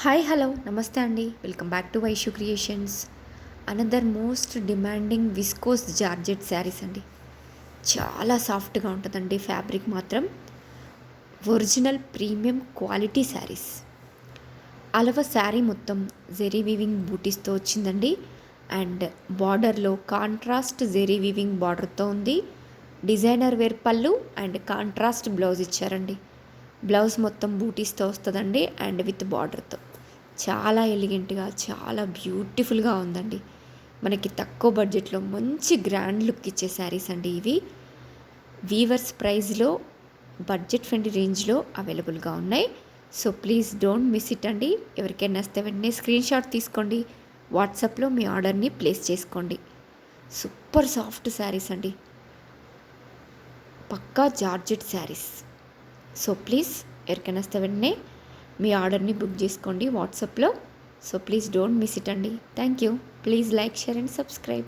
Hi hello నమస్తే అండి. Welcome back to Vaishu creations. Another most demanding viscose georgette saris అండి. చాలా సాఫ్ట్గా ఉంటుందండి ఫ్యాబ్రిక్ మాత్రం. Original premium quality saris. అలవ శారీ మొత్తం జెరీ వీవింగ్ బూటీస్తో వచ్చిందండి. అండ్ బార్డర్లో కాంట్రాస్ట్ జెరీ వీవింగ్ బార్డర్తో ఉంది. డిజైనర్ వేర్ పళ్ళు అండ్ కాంట్రాస్ట్ బ్లౌజ్ ఇచ్చారండి. బ్లౌజ్ మొత్తం బూటీస్తో వస్తుందండి అండ్ విత్ బార్డర్తో. చాలా ఎలిగెంట్గా చాలా బ్యూటిఫుల్గా ఉందండి. మనకి తక్కువ బడ్జెట్లో మంచి గ్రాండ్ లుక్ ఇచ్చే శారీస్ అండి ఇవి. వీవర్స్ ప్రైస్లో బడ్జెట్ ఫ్రెండ్లీ రేంజ్లో అవైలబుల్గా ఉన్నాయి. So please don't miss it అండి. ఎవరికైనా వస్తే వెంటనే స్క్రీన్ షాట్ తీసుకోండి. వాట్సాప్లో మీ ఆర్డర్ని ప్లేస్ చేసుకోండి. సూపర్ సాఫ్ట్ శారీస్ అండి, పక్కా జార్జెట్ శారీస్. సో ప్లీజ్ ఎవరికైనా వస్తే వెంటనే మీ ఆర్డర్ని బుక్ చేసుకోండి వాట్సాప్లో. So please don't miss it అండి. Thank you. Please like, share and subscribe.